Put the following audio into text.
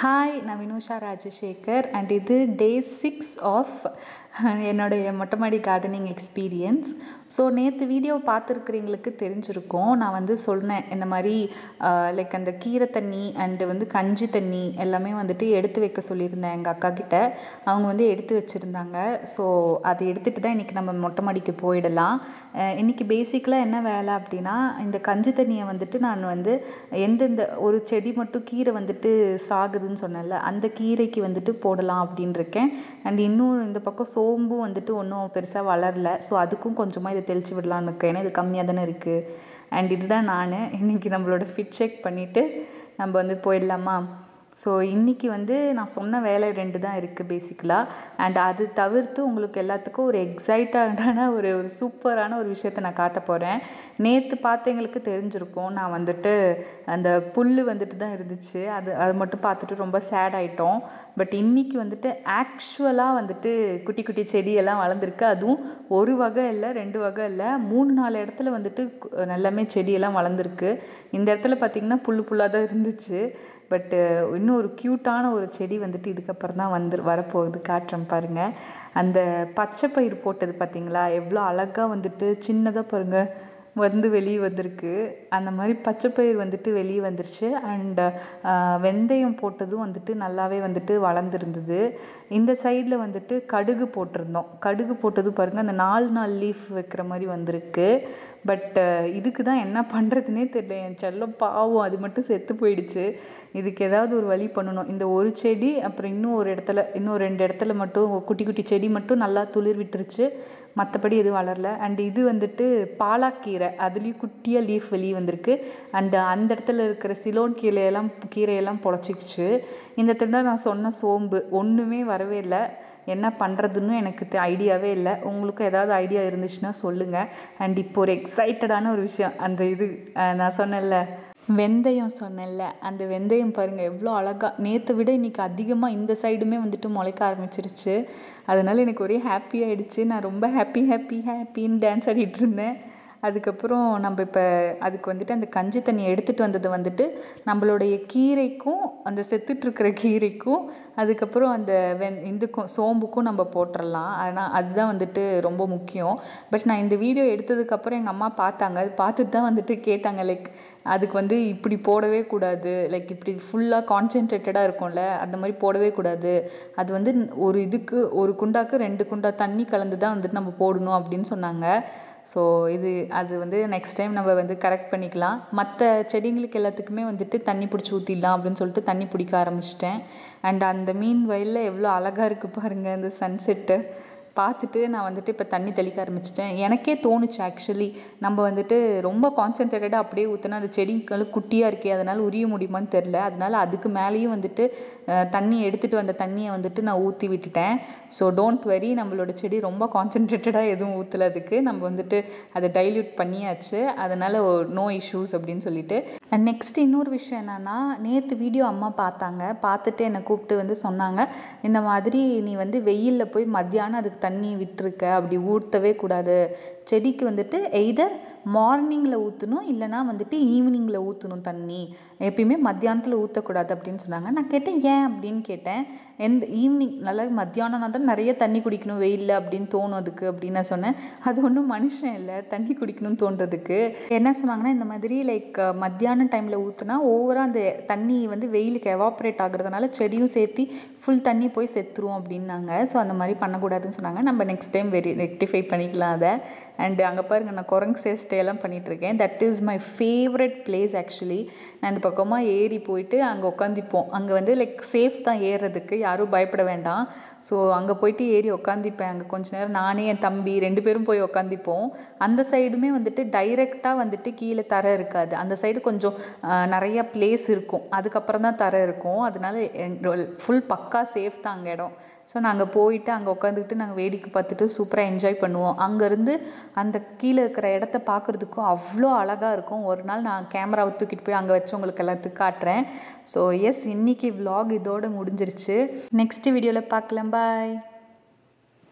Hi, நான் Vinusha Rajasekar and இது டே 6 of என்னுடைய மொட்டை மாடி கார்டனிங் எக்ஸ்பீரியன்ஸ். ஸோ நேற்று வீடியோ பார்த்துருக்குறவங்களுக்கு தெரிஞ்சிருக்கும். நான் வந்து சொன்னேன் இந்த மாதிரி லைக் அந்த கீரை தண்ணி அண்டு வந்து கஞ்சி தண்ணி எல்லாமே வந்துட்டு எடுத்து வைக்க சொல்லியிருந்தேன் எங்கள் அக்கா கிட்ட. அவங்க வந்து எடுத்து வச்சுருந்தாங்க. ஸோ அதை எடுத்துகிட்டு தான் இன்றைக்கி நம்ம மொட்டை மாடிக்கு போயிடலாம். இன்றைக்கி பேசிக்கலாக என்ன வேலை அப்படின்னா, இந்த கஞ்சி தண்ணியை வந்துட்டு நான் வந்து எந்தெந்த ஒரு செடி மட்டும் கீரை வந்துட்டு சாகுதுன்னு சொன்னேன்ல, அந்த கீரைக்கு வந்துட்டு போடலாம் அப்படின்னு இருக்கேன். அண்ட் இன்னும் இந்த பக்கம் சோம்பும் வந்துட்டு ஒன்றும் பெருசாக வளரல. ஸோ அதுக்கும் கொஞ்சமாக இதை தெளித்து விடலான்னு இருக்கேன். ஏன்னா இது கம்மியாக தானே இருக்குது. அண்ட் இதுதான் நான் இன்றைக்கி நம்மளோட ஃபிட் செக் பண்ணிவிட்டு நம்ம வந்து போயிடலாமா. ஸோ இன்றைக்கி வந்து நான் சொன்ன வேலை 2 தான் இருக்குது பேசிக்கலாக. அண்ட் அது தவிர்த்து உங்களுக்கு எல்லாத்துக்கும் ஒரு எக்ஸைட்டடான ஒரு சூப்பரான ஒரு விஷயத்தை நான் காட்ட போகிறேன். நேற்று பார்த்தவங்களுக்கு தெரிஞ்சிருக்கும், நான் வந்துட்டு அந்த புல் வந்துட்டு தான் இருந்துச்சு. அது மட்டும் பார்த்துட்டு ரொம்ப சேட் ஆகிட்டோம். பட் இன்றைக்கி வந்துட்டு ஆக்சுவலாக வந்துட்டு குட்டி குட்டி செடியெல்லாம் வளர்ந்துருக்கு. அதுவும் ஒரு வகை இல்லை, 2 வகை இல்லை, 3-4 இடத்துல வந்துட்டு எல்லாமே செடியெல்லாம் வளர்ந்துருக்கு. இந்த இடத்துல பார்த்திங்கன்னா புல்லாக தான் இருந்துச்சு. பட்டு இன்னும் ஒரு க்யூட்டான ஒரு செடி வந்துட்டு இதுக்கப்புறம் தான் வரப்போகுது. காட்டுறேன் பாருங்கள். அந்த பச்சை பயிர் போட்டது பார்த்திங்களா, எவ்வளோ அழகாக வந்துட்டு சின்னதாக பாருங்கள் வந்து வெளியே வந்திருக்கு. அந்த மாதிரி பச்சைப்பயிர் வந்துட்டு வெளியே வந்துருச்சு. அண்ட் வெந்தயம் போட்டதும் வந்துட்டு நல்லாவே வந்துட்டு வளர்ந்துருந்தது. இந்த சைடில் வந்துட்டு கடுகு போட்டிருந்தோம். கடுகு போட்டது பாருங்கள், அந்த 4 லீஃப் வைக்கிற மாதிரி வந்திருக்கு. பட் இதுக்கு தான் என்ன பண்ணுறதுனே தெரியல. என் செல்லம் பாவம், அது மட்டும் செத்து போயிடுச்சு. இதுக்கு ஏதாவது ஒரு வழி பண்ணணும். இந்த ஒரு செடி அப்புறம் இன்னும் 2 இடத்துல மட்டும் குட்டி குட்டி செடி மட்டும் நல்லா துளிர் விட்டுருச்சு. மற்றபடி எதுவும் வளரல. அண்ட் இது வந்துட்டு பாலாக்கீரை, அதுலேயும் குட்டியாக லீஃப் வெளியே வந்திருக்கு. அண்டு அந்த இடத்துல இருக்கிற சிலோன் கீரையெல்லாம் பொழைச்சிக்கிச்சு. இந்த இடத்துல தான் நான் சொன்ன சோம்பு ஒன்றுமே வரவே இல்லை. என்ன பண்ணுறதுன்னு எனக்கு ஐடியாவே இல்லை. உங்களுக்கு ஏதாவது ஐடியா இருந்துச்சுன்னா சொல்லுங்கள். அண்ட் இப்போ ஒரு எக்ஸைட்டடான ஒரு விஷயம், அந்த இது நான் சொன்னேன்ல வெந்தயம் சொன்னேன்ல, அந்த வெந்தயம் பாருங்கள் எவ்வளோ அழகாக நேற்றை விட இன்றைக்கி அதிகமாக இந்த சைடுமே வந்துட்டு முளைக்க ஆரம்பிச்சிருச்சு. அதனால் எனக்கு ஒரே ஹாப்பி ஆகிடுச்சு. நான் ரொம்ப ஹாப்பின்னு டான்ஸ் ஆடிட்டு இருந்தேன். அதுக்கப்புறம் நம்ம இப்போ அதுக்கு வந்துட்டு அந்த கஞ்சி தண்ணி எடுத்துகிட்டு வந்தது வந்துட்டு நம்மளுடைய கீரைக்கும் அந்த செத்துட்ருக்கிற கீரைக்கும் அதுக்கப்புறம் அந்த இதுக்கும் சோம்புக்கும் நம்ம போட்டுடலாம். ஆனால் அதுதான் வந்துட்டு ரொம்ப முக்கியம். பட் நான் இந்த வீடியோ எடுத்ததுக்கப்புறம் எங்கள் அம்மா பார்த்தாங்க. அது பார்த்துட்டு தான் வந்துட்டு கேட்டாங்க, லைக் அதுக்கு வந்து இப்படி போடவே கூடாது, லைக் இப்படி ஃபுல்லாக கான்சென்ட்ரேட்டடாக இருக்கும்ல, அந்த மாதிரி போடவே கூடாது. அது வந்து ஒரு குண்டாக்கு 2 குண்டா தண்ணி கலந்து தான் வந்துட்டு நம்ம போடணும் அப்படின்னு சொன்னாங்க. ஸோ அது வந்து நெக்ஸ்ட் டைம் நம்ம வந்து கரெக்ட் பண்ணிக்கலாம். மற்ற செடிங்களுக்கு எல்லாத்துக்குமே வந்துட்டு தண்ணி பிடிச்சி ஊற்றிடலாம் அப்படின்னு சொல்லிட்டு தண்ணி பிடிக்க ஆரம்பிச்சிட்டேன். அண்ட் அந்த மீன் வயலில் எவ்வளோ அழகாக இருக்குது பாருங்கள் அந்த சன்செட்டு பார்த்துட்டு நான் வந்துட்டு இப்போ தண்ணி தெளிக்க ஆரம்பிச்சிட்டேன். எனக்கே தோணுச்சு ஆக்சுவலி, நம்ம வந்துட்டு ரொம்ப கான்சென்ட்ரேட்டடாக அப்படியே ஊற்றினா அந்த செடிகள் குட்டியாக இருக்கே, அதனால் உரிய முடியுமான்னு தெரில. அதனால் அதுக்கு மேலேயும் வந்துட்டு தண்ணி எடுத்துகிட்டு வந்த தண்ணியை வந்துட்டு நான் ஊற்றி விட்டுட்டேன். ஸோ டோன்ட் வெரி, நம்மளோட செடி ரொம்ப கான்சென்ட்ரேட்டடாக எதுவும் ஊற்றலதுக்கு நம்ம வந்துட்டு அதை டைல்யூட் பண்ணியாச்சு. அதனால் நோ இஷ்யூஸ் அப்படின்னு சொல்லிட்டு. அண்ட் நெக்ஸ்ட் இன்னொரு விஷயம் என்னென்னா, நேற்று வீடியோ அம்மா பார்த்துட்டு என்னை கூப்பிட்டு வந்து சொன்னாங்க, இந்த மாதிரி நீ வந்து வெயிலில் போய் மத்தியானம் அதுக்கு தண்ணி விட்டுருக்க, அப்படி ஊற்றவே கூடாது. செடிக்கு வந்துட்டு எய்தர் மார்னிங்கில் ஊற்றணும், இல்லைனா வந்துட்டு ஈவினிங்கில் ஊற்றணும் தண்ணி. எப்பயுமே மத்தியானத்தில் ஊற்றக்கூடாது அப்படின்னு சொன்னாங்க. நான் கேட்டேன் ஏன் அப்படின்னு கேட்டேன். ஈவினிங் நல்லா மத்தியானம்னா தான் நிறைய தண்ணி குடிக்கணும் வெயிலில் அப்படின்னு தோணும் அதுக்கு அப்படின்னு நான் சொன்னேன். அது ஒன்றும் மனுஷன் இல்லை தண்ணி குடிக்கணும்னு தோன்றதுக்கு. என்ன சொன்னாங்கன்னா, இந்த மாதிரி லைக் மத்தியான டைமில் ஊற்றினா ஓவராக அந்த தண்ணி வந்து வெயிலுக்கு எவாப்ரேட் ஆகுறதுனால செடியும் சேர்த்து ஃபுல் தண்ணி போய் செத்துரும் அப்படின்னாங்க. ஸோ அந்த மாதிரி பண்ணக்கூடாதுன்னு சொன்னாங்க. நம்ம நெக்ஸ்ட் டைம் ரெக்டிஃபை பண்ணிக்கலாம் அதை. அண்டு அங்கே பாருங்கள், நான் குரங்கு சேஷ்டையெல்லாம் பண்ணிகிட்ருக்கேன். That is my favourite place actually. நான் இந்த பக்கமாக ஏறி போயிட்டு அங்கே உட்காந்துப்போம். அங்கே வந்து லைக் சேஃப் தான் ஏறுறதுக்கு, யாரும் பயப்பட வேண்டாம். ஸோ அங்கே போயிட்டு ஏறி உட்காந்துப்பேன். அங்கே கொஞ்ச நேரம் நானே என் தம்பி 2 பேரும் போய் உட்காந்துப்போம். அந்த சைடுமே வந்துட்டு டைரெக்டாக வந்துட்டு கீழே தரை இருக்காது. அந்த சைடு கொஞ்சம் நிறையா பிளேஸ் இருக்கும், அதுக்கப்புறம் தான் தரை இருக்கும். அதனால ஃபுல் பக்கா சேஃப் தான் அங்கே இடம். ஸோ நாங்கள் போயிட்டு அங்கே உட்காந்துக்கிட்டு நாங்கள் வேடிக்கை பார்த்துட்டு சூப்பராக என்ஜாய் பண்ணுவோம். அங்கேருந்து அந்த கீழே இருக்கிற இடத்த பார்க்குறதுக்கும் அவ்வளோ அழகாக இருக்கும். ஒரு நாள் நான் கேமராவை தூக்கிட்டு போய் அங்கே வச்சு உங்களுக்கு எல்லாத்துக்கும் காட்டுறேன். ஸோ எஸ், இன்றைக்கி vlog இதோடு முடிஞ்சிருச்சு. நெக்ஸ்ட் வீடியோவில் பார்க்கலாம். பாய்.